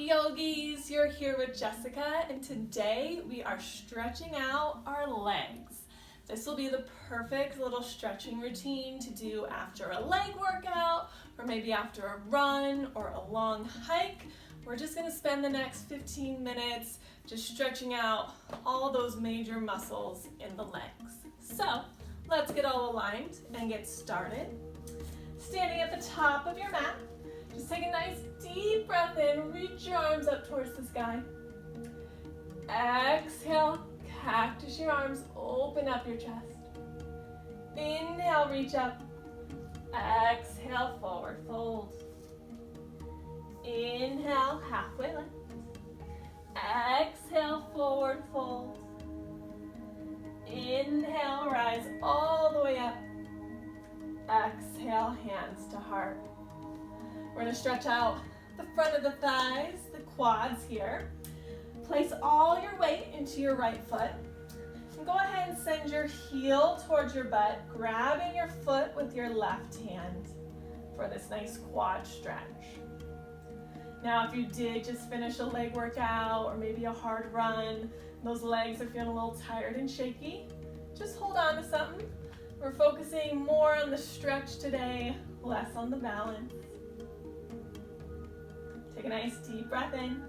yogis, you're here with Jessica, and today we are stretching out our legs. This will be the perfect little stretching routine to do after a leg workout, or maybe after a run or a long hike. We're just going to spend the next 15 minutes just stretching out all those major muscles in the legs. So let's get all aligned and get started. Standing at the top of your mat, just take a nice deep breath in, reach your arms up towards the sky. Exhale, cactus your arms, open up your chest. Inhale, reach up. Exhale, forward fold. Inhale, halfway lift. Exhale, forward fold. Inhale, rise all the way up. Exhale, hands to heart. We're going to stretch out the front of the thighs, the quads here. Place all your weight into your right foot. And go ahead and send your heel towards your butt, grabbing your foot with your left hand for this nice quad stretch. Now, if you did just finish a leg workout or maybe a hard run, those legs are feeling a little tired and shaky, just hold on to something. We're focusing more on the stretch today, less on the balance. Take a nice deep breath in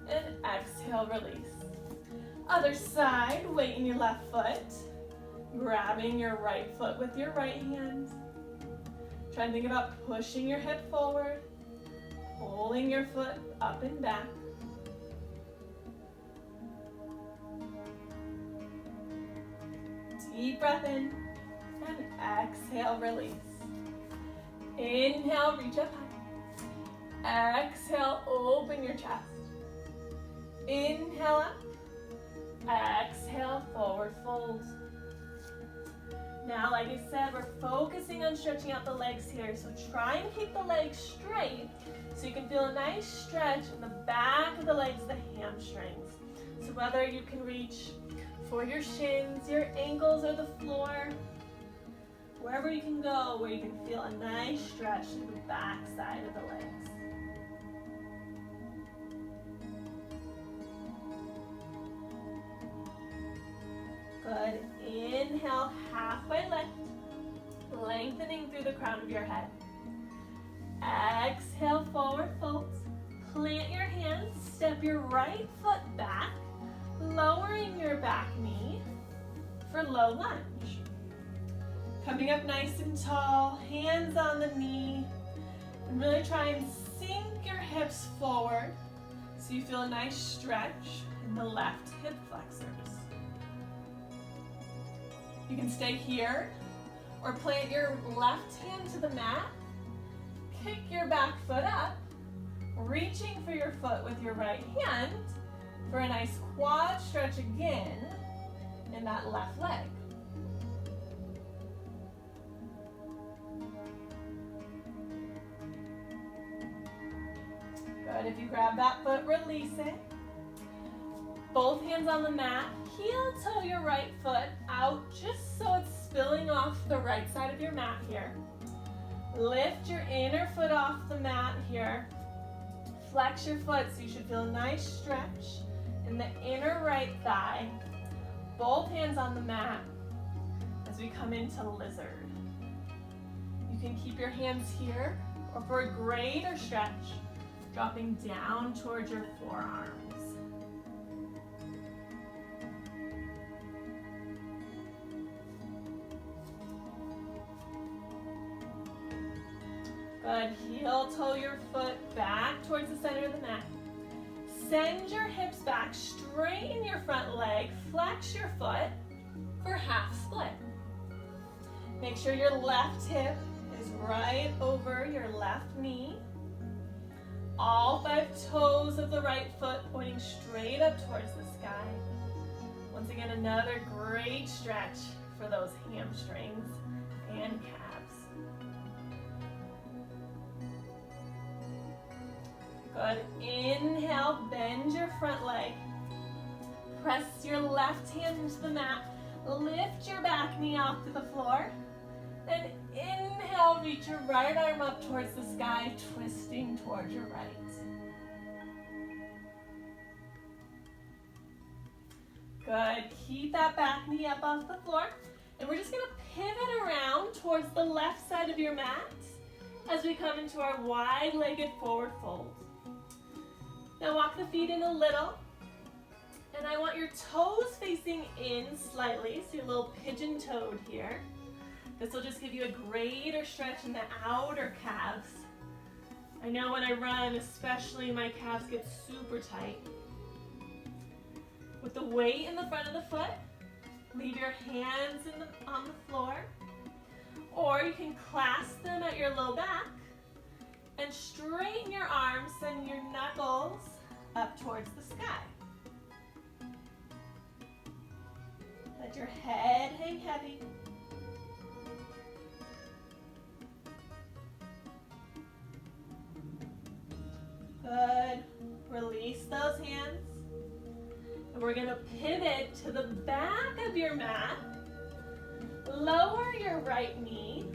and exhale, release. Other side, weight in your left foot, grabbing your right foot with your right hand. Try and think about pushing your hip forward, pulling your foot up and back. Deep breath in and exhale, release. Inhale, reach up high. Exhale, open your chest. Inhale up. Exhale, forward fold. Now, like I said, we're focusing on stretching out the legs here. So try and keep the legs straight so you can feel a nice stretch in the back of the legs, the hamstrings. So whether you can reach for your shins, your ankles, or the floor, wherever you can go, where you can feel a nice stretch in the back side of the legs. Good. Inhale, halfway lift, lengthening through the crown of your head. Exhale, forward fold. Plant your hands, step your right foot back, lowering your back knee for low lunge. Coming up nice and tall, hands on the knee, and really try and sink your hips forward so you feel a nice stretch in the left hip flexors. You can stay here or plant your left hand to the mat, kick your back foot up, reaching for your foot with your right hand for a nice quad stretch again in that left leg. Good, if you grab that foot, release it. Both hands on the mat, heel toe your right foot out just so it's spilling off the right side of your mat here. Lift your inner foot off the mat here. Flex your foot so you should feel a nice stretch in the inner right thigh. Both hands on the mat as we come into lizard. You can keep your hands here, or for a greater stretch, dropping down towards your forearms. Good, heel toe your foot back towards the center of the mat. Send your hips back, straighten your front leg, flex your foot for half split. Make sure your left hip is right over your left knee. All 5 toes of the right foot pointing straight up towards the sky. Once again, another great stretch for those hamstrings and calves. Good. Inhale, bend your front leg. Press your left hand into the mat. Lift your back knee off to the floor. Then inhale, reach your right arm up towards the sky, twisting towards your right. Good. Keep that back knee up off the floor. And we're just going to pivot around towards the left side of your mat as we come into our wide-legged forward fold. Now walk the feet in a little. And I want your toes facing in slightly, so you're a little pigeon-toed here. This will just give you a greater stretch in the outer calves. I know when I run, especially, my calves get super tight. With the weight in the front of the foot, leave your hands on the floor, or you can clasp them at your low back and straighten your arms, send your knuckles up towards the sky. Let your head hang heavy. Good. Release those hands. And we're going to pivot to the back of your mat. Lower your right knee.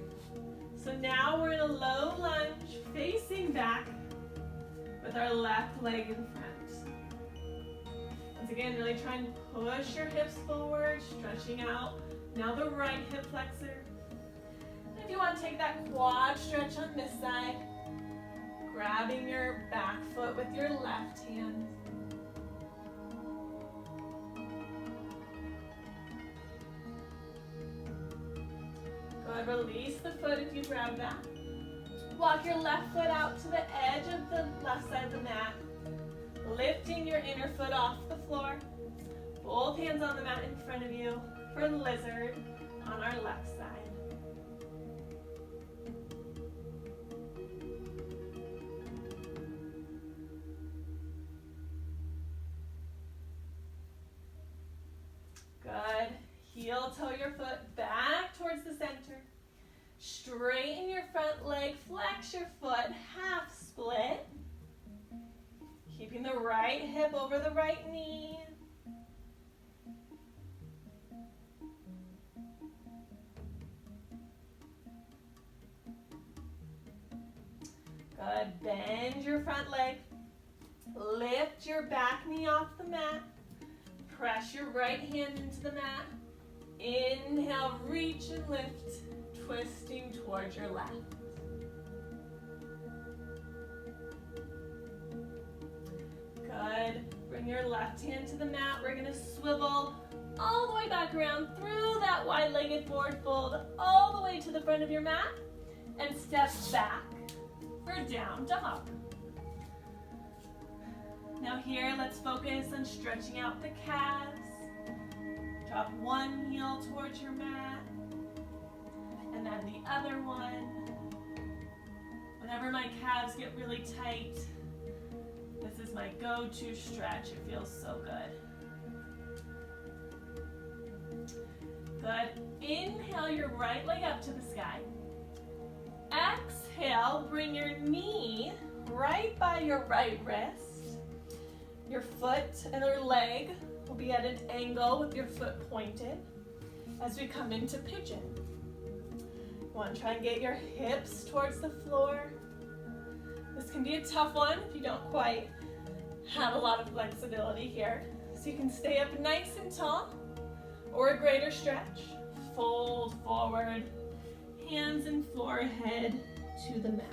So now we're in a low lunge, facing back with our left leg in front. Once again, really try and push your hips forward, stretching out. Now the right hip flexor. And if you want to take that quad stretch on this side, grabbing your back foot with your left hand. Good, release the foot if you grab that. Walk your left foot out to the edge of the left side of the mat, lifting your inner foot off the floor. Both hands on the mat in front of you for lizard on our left side. Good. Heel toe your foot back towards the center. Straighten your front leg, flex your foot, half split. Keeping the right hip over the right knee. Good. Bend your front leg. Lift your back knee off the mat. Press your right hand into the mat. Inhale, reach and lift, twisting towards your left. Good. Bring your left hand to the mat. We're going to swivel all the way back around through that wide-legged forward fold, all the way to the front of your mat, and step back for down dog. Now here, let's focus on stretching out the calves. Drop one heel towards your mat, and then the other one. Whenever my calves get really tight, this is my go-to stretch. It feels so good. Good. Inhale your right leg up to the sky. Exhale, bring your knee right by your right wrist. Your foot and your leg will be at an angle with your foot pointed as we come into pigeon. You want to try and get your hips towards the floor. This can be a tough one if you don't quite have a lot of flexibility here. So you can stay up nice and tall, or a greater stretch. Fold forward, hands and forehead to the mat.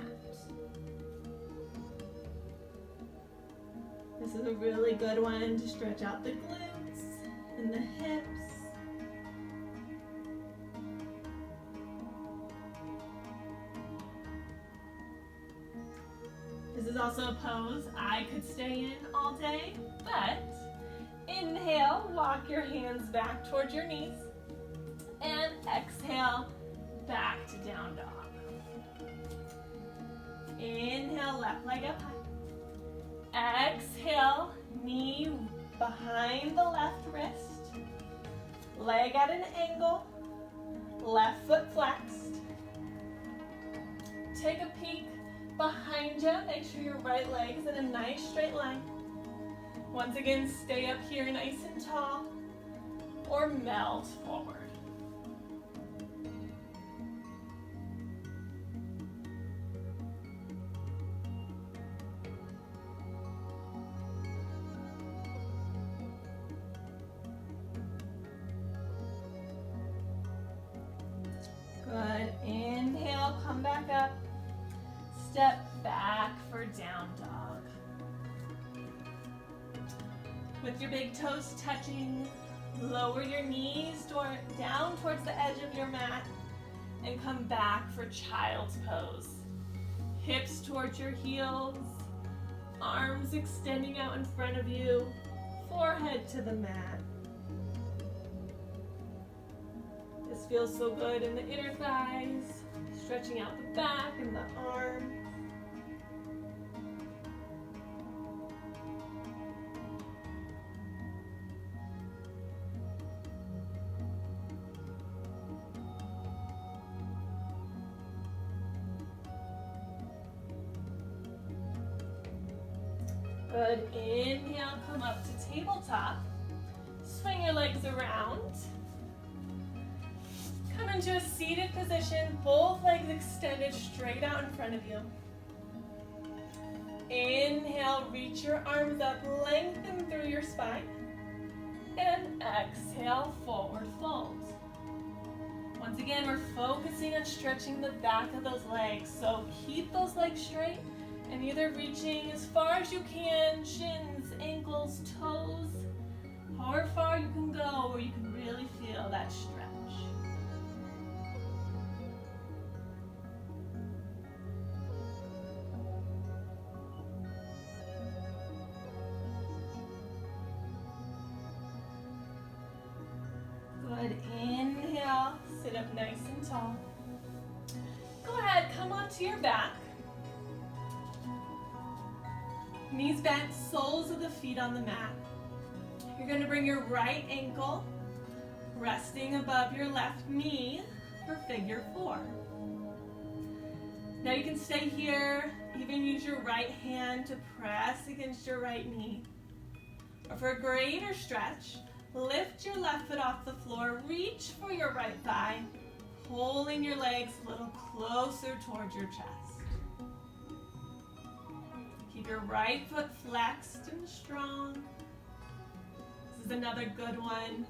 This is a really good one to stretch out the glutes and the hips. This is also a pose I could stay in all day, but inhale, walk your hands back towards your knees, and exhale, back to down dog. Inhale, left leg up high. Exhale, knee behind the left wrist, leg at an angle, left foot flexed. Take a peek behind you, make sure your right leg is in a nice straight line. Once again, stay up here nice and tall, or melt forward. come back up. Step back for down dog. With your big toes touching, lower your knees down towards the edge of your mat and come back for child's pose. Hips towards your heels, arms extending out in front of you, forehead to the mat. This feels so good in the inner thighs, stretching out the back and the arms. Good. Inhale, come up to tabletop. Swing your legs around. Come into a seated position, both legs extended straight out in front of you. Inhale, reach your arms up, lengthen through your spine. And exhale, forward fold. Once again, we're focusing on stretching the back of those legs. So keep those legs straight and either reaching as far as you can, shins, ankles, toes, however far you can go where you can really feel that stretch. Good. Inhale, sit up nice and tall. Go ahead, come onto your back. Knees bent, soles of the feet on the mat. You're going to bring your right ankle resting above your left knee for figure 4. Now you can stay here, even use your right hand to press against your right knee. Or for a greater stretch, lift your left foot off the floor, reach for your right thigh, pulling your legs a little closer towards your chest. Keep your right foot flexed and strong. This is another good one,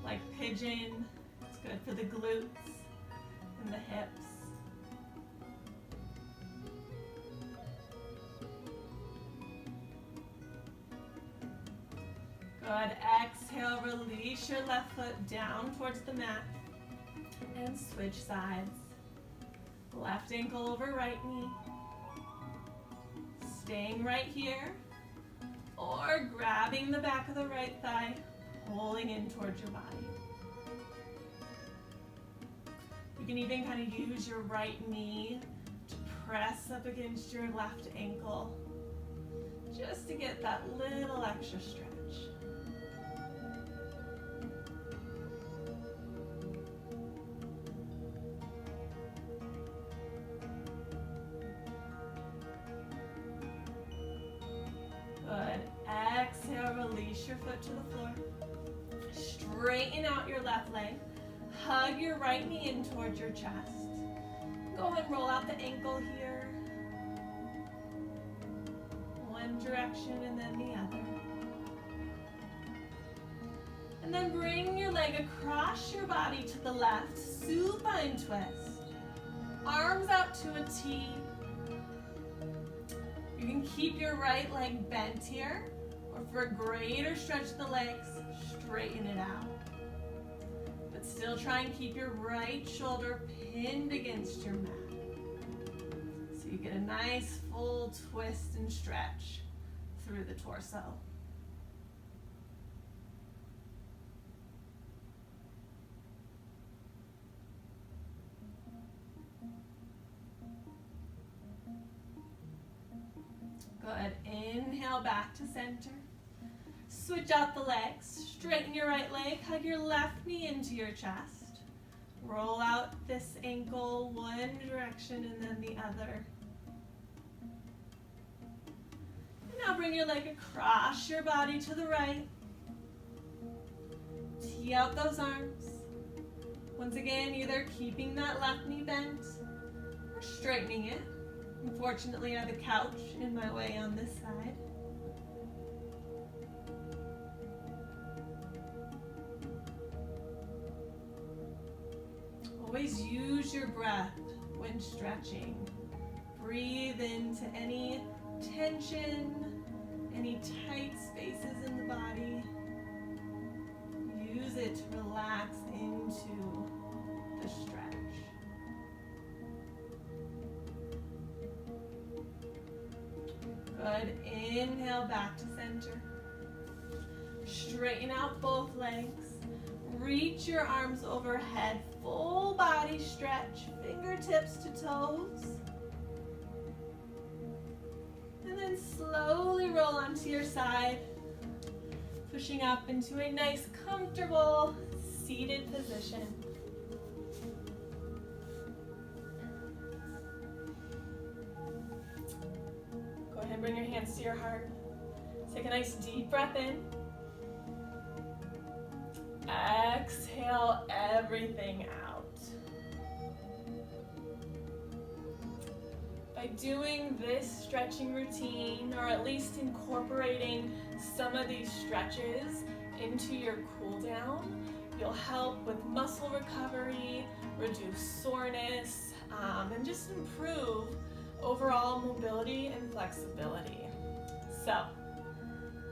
like pigeon. It's good for the glutes and the hips. Good. Exhale, release your left foot down towards the mat and switch sides. Left ankle over right knee. Staying right here, or grabbing the back of the right thigh, pulling in towards your body. You can even kind of use your right knee to press up against your left ankle, just to get that little extra stretch. Good. Exhale, release your foot to the floor. Straighten out your left leg. Hug your right knee in towards your chest. Go ahead and roll out the ankle here. One direction and then the other. And then bring your leg across your body to the left. Supine twist. Arms out to a T. You can keep your right leg bent here, or for a greater stretch of the legs, straighten it out. But still try and keep your right shoulder pinned against your mat. So you get a nice full twist and stretch through the torso. Good. Inhale back to center. Switch out the legs. Straighten your right leg. Hug your left knee into your chest. Roll out this ankle one direction and then the other. And now bring your leg across your body to the right. Tee out those arms. Once again, either keeping that left knee bent or straightening it. Unfortunately, I have a couch in my way on this side. Always use your breath when stretching. Breathe into any tension, any tight spaces in the body. Use it to relax into the stretch. Good. Inhale back to center. Straighten out both legs. Reach your arms overhead. Full body stretch. Fingertips to toes. And then slowly roll onto your side. Pushing up into a nice, comfortable, seated position. Go ahead and bring your hands to your heart. Take a nice deep breath in. Exhale everything out. By doing this stretching routine, or at least incorporating some of these stretches into your cool down, you'll help with muscle recovery, reduce soreness, and just improve overall mobility and flexibility. So,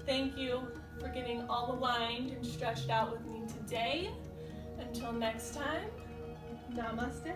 thank you for getting all aligned and stretched out with me today. Until next time, namaste.